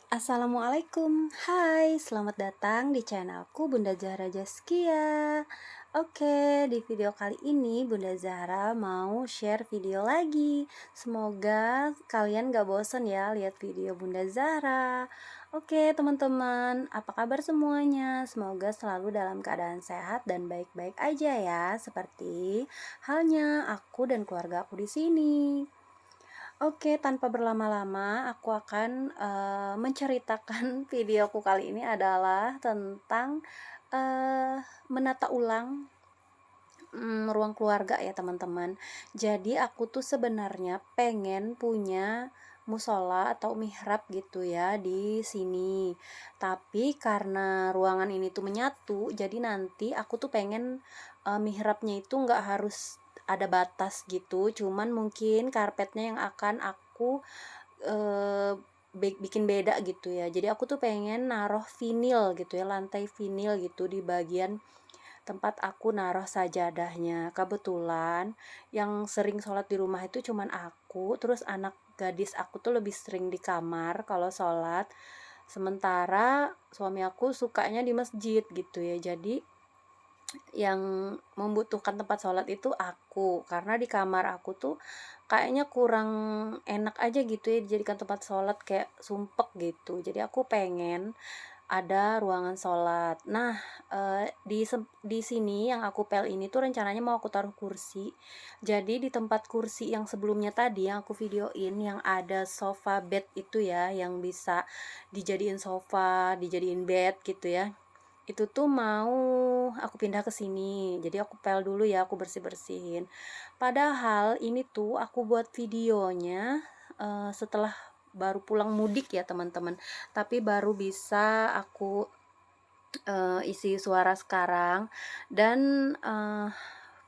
Assalamualaikum, hai, selamat datang di channelku Bunda Zahra Jaskia. Oke, di video kali ini Bunda Zahra mau share video lagi. Semoga kalian gak bosen ya lihat video Bunda Zahra. Oke teman-teman, apa kabar semuanya? Semoga selalu dalam keadaan sehat dan baik-baik aja ya, seperti halnya aku dan keluarga aku di sini. Oke, tanpa berlama-lama, aku akan menceritakan videoku kali ini adalah tentang menata ulang ruang keluarga ya teman-teman. Jadi aku tuh sebenarnya pengen punya musola atau mihrab gitu ya di sini. Tapi karena ruangan ini tuh menyatu, jadi nanti aku tuh pengen mihrabnya itu nggak harus ada batas gitu, cuman mungkin karpetnya yang akan aku eh, bikin beda gitu ya. Jadi aku tuh pengen naruh vinil gitu ya, lantai vinil gitu di bagian tempat aku naruh sajadahnya. Kebetulan yang sering sholat di rumah itu cuman aku, terus anak gadis aku tuh lebih sering di kamar kalau sholat. Sementara suami aku sukanya di masjid gitu ya. Jadi yang membutuhkan tempat sholat itu aku, karena di kamar aku tuh kayaknya kurang enak aja gitu ya dijadikan tempat sholat, kayak sumpek gitu. Jadi aku pengen ada ruangan sholat. Nah, di sini yang aku pel ini tuh rencananya mau aku taruh kursi. Jadi di tempat kursi yang sebelumnya tadi yang aku videoin yang ada sofa bed itu ya, yang bisa dijadiin sofa, dijadiin bed gitu ya. Itu tuh mau aku pindah ke sini. Jadi aku pel dulu ya, aku bersih-bersihin. Padahal ini tuh aku buat videonya setelah baru pulang mudik ya teman-teman. Tapi baru bisa aku isi suara sekarang. Dan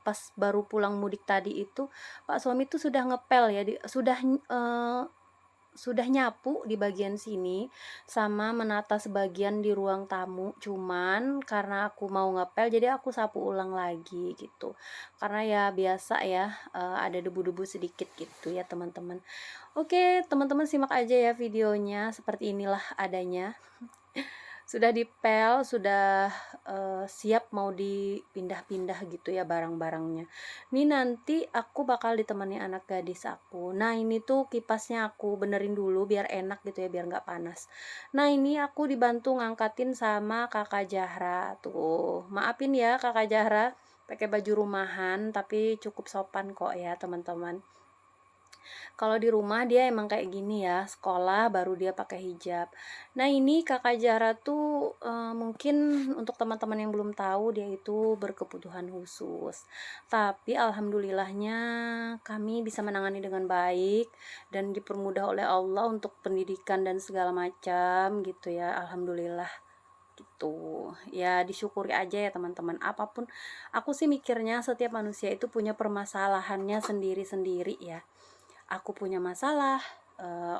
pas baru pulang mudik tadi itu Pak suami tuh sudah ngepel ya, sudah nyapu di bagian sini sama menata sebagian di ruang tamu, cuman karena aku mau ngepel jadi aku sapu ulang lagi gitu, karena ya biasa ya, ada debu-debu sedikit gitu ya teman-teman. Oke teman-teman, simak aja ya videonya, seperti inilah adanya. Sudah dipel, sudah siap mau dipindah-pindah gitu ya barang-barangnya. Ini nanti aku bakal ditemani anak gadis aku. Nah ini tuh kipasnya aku benerin dulu biar enak gitu ya, biar nggak panas. Nah ini aku dibantu ngangkatin sama kakak Zahra. Tuh maafin ya kakak Zahra pakai baju rumahan, tapi cukup sopan kok ya teman-teman. Kalau di rumah dia emang kayak gini ya, sekolah baru dia pakai hijab. Nah ini kakak Zahra tuh mungkin untuk teman-teman yang belum tahu, dia itu berkebutuhan khusus. Tapi alhamdulillahnya kami bisa menangani dengan baik dan dipermudah oleh Allah untuk pendidikan dan segala macam gitu ya. Alhamdulillah gitu ya, disyukuri aja ya teman-teman. Apapun, aku sih mikirnya setiap manusia itu punya permasalahannya sendiri-sendiri ya. Aku punya masalah,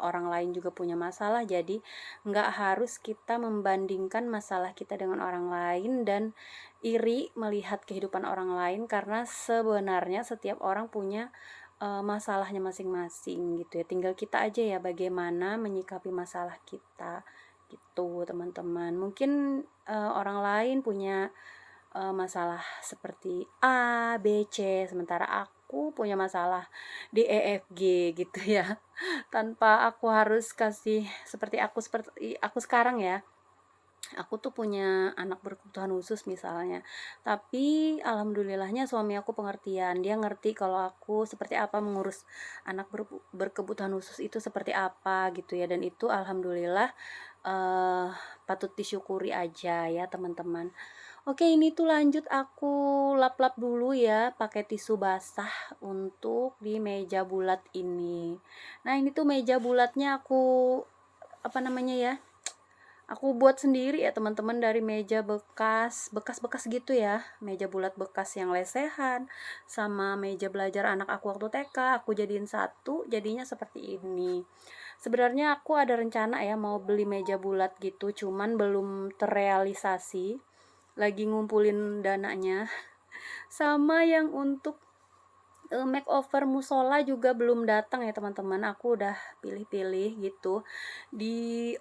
orang lain juga punya masalah, jadi nggak harus kita membandingkan masalah kita dengan orang lain dan iri melihat kehidupan orang lain, karena sebenarnya setiap orang punya masalahnya masing-masing gitu ya. Tinggal kita aja ya bagaimana menyikapi masalah kita gitu teman-teman. Mungkin orang lain punya masalah seperti A, B, C, sementara aku punya masalah D, E, F, G gitu ya. Tanpa aku harus kasih seperti aku sekarang ya. Aku tuh punya anak berkebutuhan khusus misalnya. Tapi alhamdulillahnya suami aku pengertian. Dia ngerti kalau aku seperti apa mengurus anak berkebutuhan khusus itu seperti apa gitu ya. Dan itu alhamdulillah patut disyukuri aja ya teman-teman. Oke, ini tuh lanjut aku lap-lap dulu ya pakai tisu basah untuk di meja bulat ini. Nah, ini tuh meja bulatnya aku apa namanya ya? Aku buat sendiri ya teman-teman, dari meja bekas gitu ya. Meja bulat bekas yang lesehan sama meja belajar anak aku waktu TK, aku jadiin satu, jadinya seperti ini. Sebenarnya aku ada rencana ya mau beli meja bulat gitu, cuman belum terrealisasi, lagi ngumpulin dananya. Sama yang untuk makeover musola juga belum datang ya teman-teman. Aku udah pilih-pilih gitu di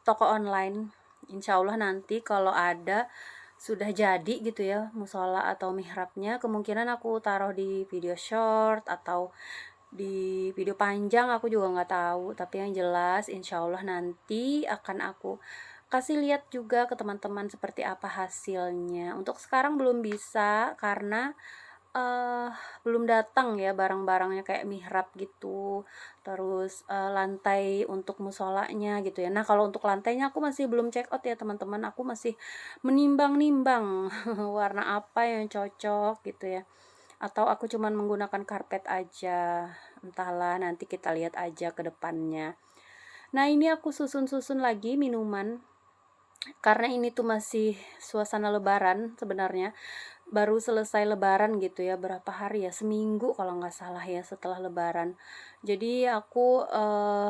toko online. Insya Allah nanti kalau ada sudah jadi gitu ya musola atau mihrabnya, kemungkinan aku taruh di video short atau di video panjang, aku juga nggak tahu. Tapi yang jelas insya Allah nanti akan aku kasih lihat juga ke teman-teman seperti apa hasilnya. Untuk sekarang belum bisa karena Eee, belum datang ya barang-barangnya kayak mihrab gitu, terus, lantai untuk musolanya gitu ya. Nah, kalau untuk lantainya aku masih belum check out ya teman-teman, aku masih menimbang-nimbang warna apa yang cocok gitu ya, atau aku cuman menggunakan karpet aja, entahlah nanti kita lihat aja ke depannya. Nah, ini aku susun-susun lagi minuman, karena ini tuh masih suasana lebaran sebenarnya. Baru selesai lebaran gitu ya, berapa hari ya, seminggu kalau nggak salah ya setelah lebaran. Jadi aku,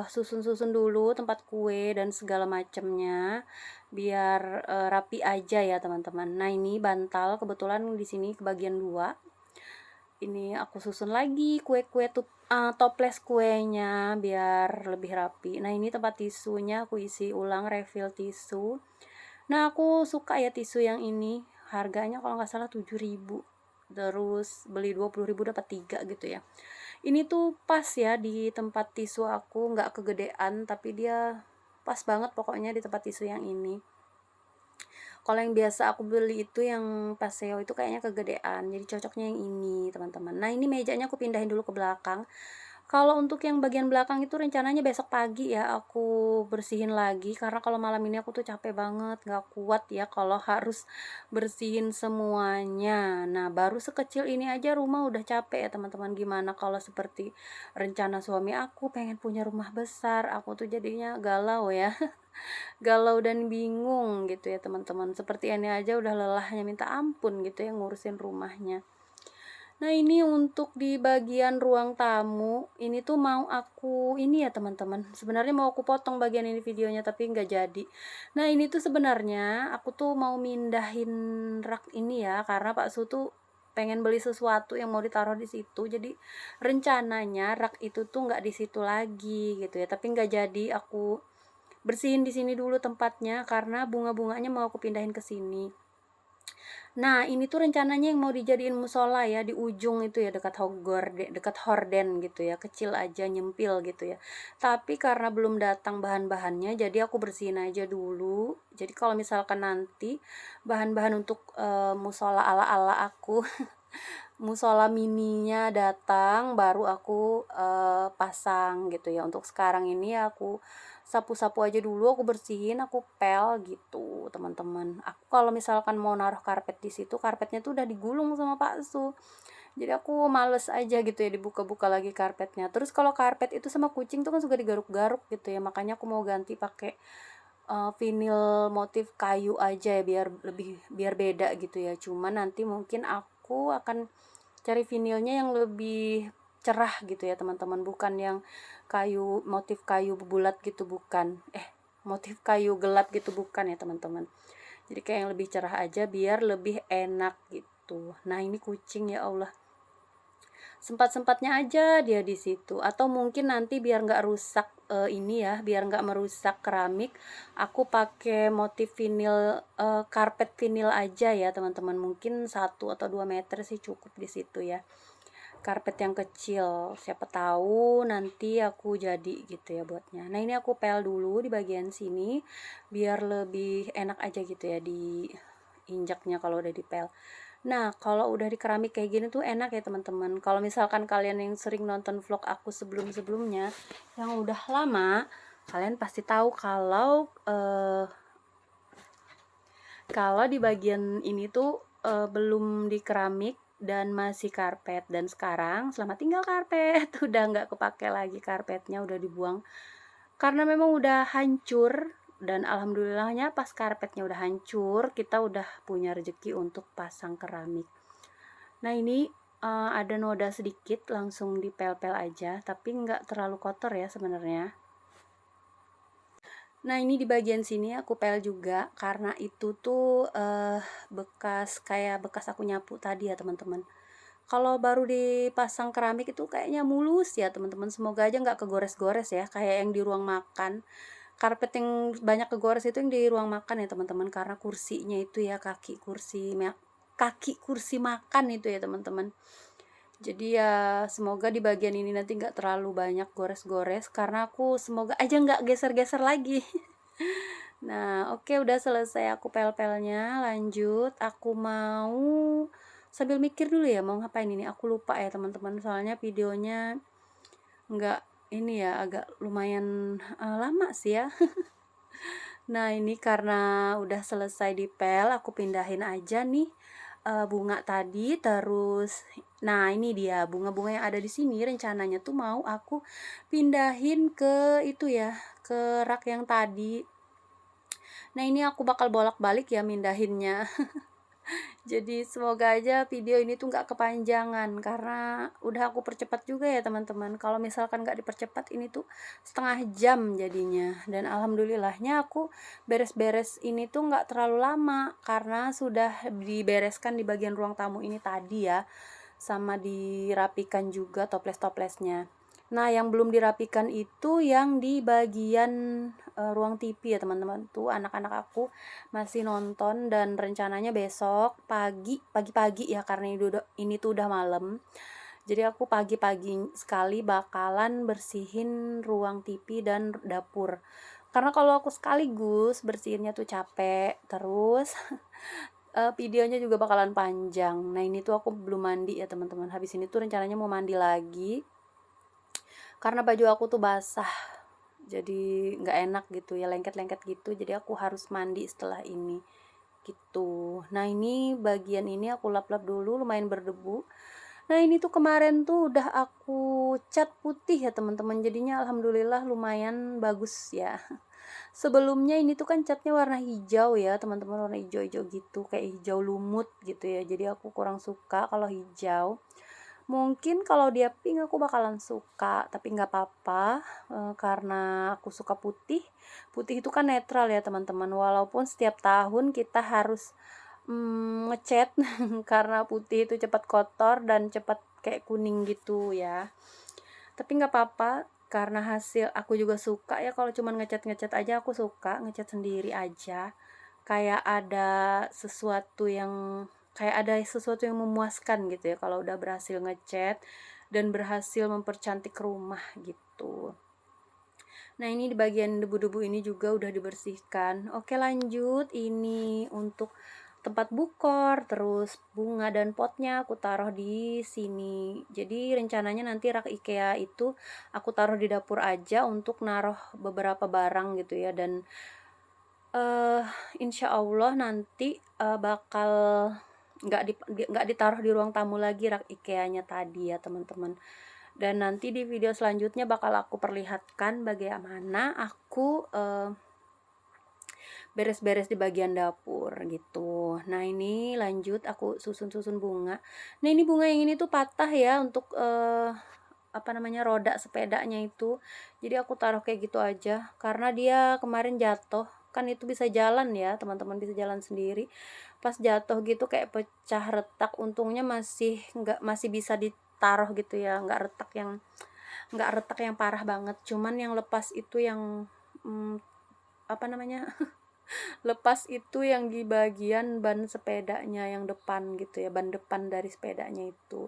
susun-susun dulu tempat kue dan segala macamnya, biar, rapi aja ya teman-teman. Nah ini bantal kebetulan di sini kebagian 2, ini aku susun lagi kue-kue toples kuenya biar lebih rapi. Nah ini tempat tisunya aku isi ulang refill tisu. Nah, aku suka ya tisu yang ini, harganya kalau nggak salah 7.000, terus beli 20.000 dapat 3 gitu ya. Ini tuh pas ya di tempat tisu aku, nggak kegedean, tapi dia pas banget pokoknya di tempat tisu yang ini. Kalau yang biasa aku beli itu yang Paseo itu kayaknya kegedean, jadi cocoknya yang ini teman-teman. Nah ini mejanya aku pindahin dulu ke belakang. Kalau untuk yang bagian belakang itu rencananya besok pagi ya aku bersihin lagi, karena kalau malam ini aku tuh capek banget, nggak kuat ya kalau harus bersihin semuanya. Nah, baru sekecil ini aja rumah udah capek ya teman-teman. Gimana kalau seperti rencana suami aku pengen punya rumah besar, aku tuh jadinya galau ya. Galau dan bingung gitu ya teman-teman. Seperti ini aja udah lelahnya minta ampun gitu ya ngurusin rumahnya. Nah, ini untuk di bagian ruang tamu, ini tuh mau aku ini ya teman-teman, sebenarnya mau aku potong bagian ini videonya tapi nggak jadi. Nah, ini tuh sebenarnya aku tuh mau mindahin rak ini ya, karena Pak Su tuh pengen beli sesuatu yang mau ditaruh di situ. Jadi rencananya rak itu tuh nggak di situ lagi gitu ya, tapi nggak jadi. Aku bersihin di sini dulu tempatnya karena bunga-bunganya mau aku pindahin ke sini. Nah, ini tuh rencananya yang mau dijadiin musola ya di ujung itu ya dekat horden gitu ya, kecil aja nyempil gitu ya. Tapi karena belum datang bahan-bahannya, jadi aku bersihin aja dulu. Jadi kalau misalkan nanti bahan-bahan untuk musola ala-ala aku, musola mininya datang, baru aku pasang gitu ya. Untuk sekarang ini aku sapu-sapu aja dulu, aku bersihin, aku pel gitu teman-teman. Aku kalau misalkan mau naruh karpet di situ, karpetnya tuh udah digulung sama Pak Su, jadi aku males aja gitu ya dibuka-buka lagi karpetnya. Terus kalau karpet itu sama kucing tuh kan suka digaruk-garuk gitu ya, makanya aku mau ganti pakai vinil motif kayu aja ya biar beda gitu ya. Cuman nanti mungkin aku akan cari vinilnya yang lebih cerah gitu ya teman-teman, bukan yang motif kayu bulat gitu, bukan, motif kayu gelap gitu, bukan ya teman-teman. Jadi kayak yang lebih cerah aja biar lebih enak gitu. Nah ini kucing ya Allah, sempat-sempatnya aja dia di situ. Atau mungkin nanti biar nggak rusak ini ya, biar nggak merusak keramik, aku pakai motif vinil, karpet vinil aja ya teman-teman. Mungkin 1 atau 2 meter sih cukup di situ ya, karpet yang kecil, siapa tahu nanti aku jadi gitu ya buatnya. Nah ini aku pel dulu di bagian sini biar lebih enak aja gitu ya di injaknya kalau udah dipel. Nah kalau udah di keramik kayak gini tuh enak ya teman-teman. Kalau misalkan kalian yang sering nonton vlog aku sebelum-sebelumnya yang udah lama, kalian pasti tahu kalau di bagian ini tuh belum di keramik dan masih karpet, dan sekarang selamat tinggal karpet. Udah nggak kepake lagi karpetnya, udah dibuang karena memang udah hancur. Dan alhamdulillahnya pas karpetnya udah hancur, kita udah punya rezeki untuk pasang keramik. Nah ini ada noda sedikit, langsung dipel-pel aja, tapi nggak terlalu kotor ya sebenarnya. Nah ini di bagian sini aku pel juga karena itu tuh bekas aku nyapu tadi ya teman-teman. Kalau baru dipasang keramik itu kayaknya mulus ya teman-teman. Semoga aja nggak kegores-gores ya kayak yang di ruang makan. karpet yang banyak kegores itu yang di ruang makan ya teman-teman, karena kursinya itu ya, kaki kursi makan itu ya teman-teman. Jadi ya semoga di bagian ini nanti nggak terlalu banyak gores-gores, karena aku semoga aja nggak geser-geser lagi. Nah, oke, udah selesai aku pel-pelnya, lanjut aku mau sambil mikir dulu ya mau ngapain ini. Aku lupa ya teman-teman, soalnya videonya nggak ini ya, agak lumayan lama sih ya. Nah, ini karena udah selesai dipel, aku pindahin aja nih bunga tadi. Terus nah ini dia bunga-bunga yang ada di sini, rencananya tuh mau aku pindahin ke itu ya, ke rak yang tadi. Nah, ini aku bakal bolak-balik ya mindahinnya. Jadi semoga aja video ini tuh nggak kepanjangan, karena udah aku percepat juga ya teman-teman. Kalau misalkan nggak dipercepat ini tuh setengah jam jadinya. Dan alhamdulillahnya aku beres-beres ini tuh nggak terlalu lama, karena sudah dibereskan di bagian ruang tamu ini tadi ya, sama dirapikan juga toples-toplesnya. Nah, yang belum dirapikan itu yang di bagian ruang TV ya teman-teman. Tuh anak-anak aku masih nonton, dan rencananya besok pagi-pagi ya, karena ini tuh udah malam. Jadi aku pagi-pagi sekali bakalan bersihin ruang TV dan dapur. Karena kalau aku sekaligus bersihinnya tuh capek, terus videonya juga bakalan panjang. Nah, ini tuh aku belum mandi ya teman-teman. Habis ini tuh rencananya mau mandi lagi, karena baju aku tuh basah, jadi nggak enak gitu ya, lengket-lengket gitu, jadi aku harus mandi setelah ini gitu. Nah, ini bagian ini aku lap-lap dulu, lumayan berdebu. Nah, ini tuh kemarin tuh udah aku cat putih ya teman-teman, jadinya alhamdulillah lumayan bagus ya. Sebelumnya ini tuh kan catnya warna hijau ya teman-teman, warna hijau-hijau gitu, kayak hijau lumut gitu ya, jadi aku kurang suka kalau hijau. Mungkin kalau dia pink aku bakalan suka, tapi nggak apa-apa, karena aku suka putih. Putih itu kan netral ya teman-teman, walaupun setiap tahun kita harus ngecat karena putih itu cepat kotor dan cepat kayak kuning gitu ya. Tapi nggak apa-apa, karena hasil aku juga suka ya, kalau cuman ngecat-ngecat aja aku suka, ngecat sendiri aja. Kayak ada sesuatu yang memuaskan gitu ya kalau udah berhasil ngecat dan berhasil mempercantik rumah gitu. Nah, ini di bagian debu-debu ini juga udah dibersihkan. Oke, lanjut. Ini untuk tempat bukor, terus bunga dan potnya aku taruh di sini. Jadi rencananya nanti rak IKEA itu aku taruh di dapur aja untuk naruh beberapa barang gitu ya. Dan uh, insya Allah nanti bakal nggak ditaruh di ruang tamu lagi rak IKEA-nya tadi ya teman-teman. Dan nanti di video selanjutnya bakal aku perlihatkan bagaimana aku beres-beres di bagian dapur gitu. Nah, ini lanjut aku susun-susun bunga. Nah, ini bunga yang ini tuh patah ya, untuk apa namanya, roda sepedanya itu. Jadi aku taruh kayak gitu aja, karena dia kemarin jatuh. Kan itu bisa jalan ya teman-teman, bisa jalan sendiri. Pas jatuh gitu kayak pecah retak, untungnya masih bisa ditaruh gitu ya, nggak retak yang parah banget. Cuman yang lepas itu yang apa namanya, lepas itu yang di bagian ban sepedanya yang depan gitu ya, ban depan dari sepedanya itu.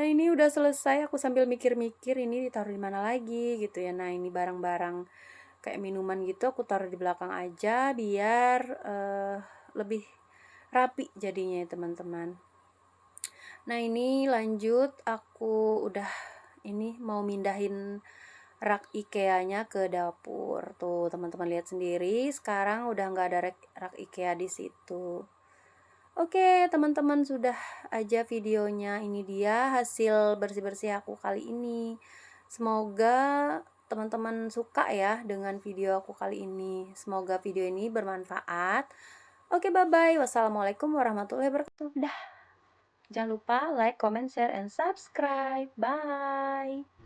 Nah, ini udah selesai, aku sambil mikir-mikir ini ditaruh di mana lagi gitu ya. Nah, ini barang-barang kayak minuman gitu aku taruh di belakang aja biar lebih rapi jadinya ya teman-teman. Nah, ini lanjut aku udah ini mau mindahin rak IKEA-nya ke dapur. Tuh, teman-teman lihat sendiri, sekarang udah nggak ada rak IKEA di situ. Oke, teman-teman, sudah aja videonya. Ini dia hasil bersih-bersih aku kali ini. Semoga teman-teman suka ya dengan video aku kali ini. Semoga video ini bermanfaat. Oke, bye-bye. Wassalamualaikum warahmatullahi wabarakatuh. Dah. Jangan lupa like, comment, share, and subscribe. Bye.